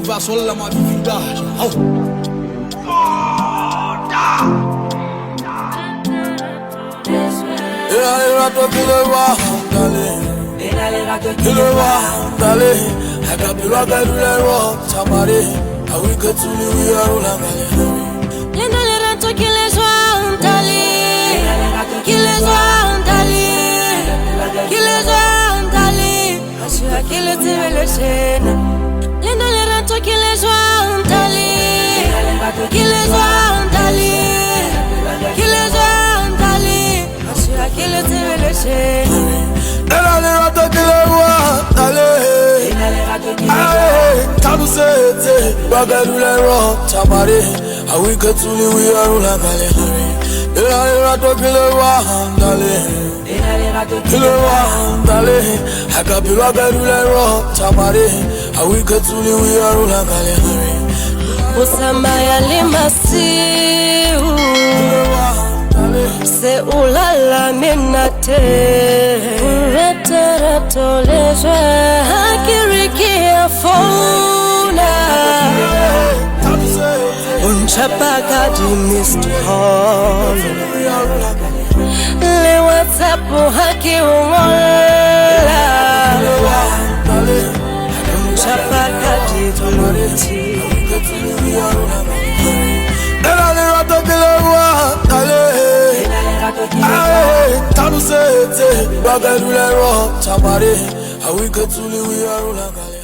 va sulla ma vivindage. C'est oulala menate Retarato les joies Hakiriki afona Unchapaka di missed call Le WhatsApp haki umola Unchapaka di tumoriti Bagadule ro tamare, awike tuli we are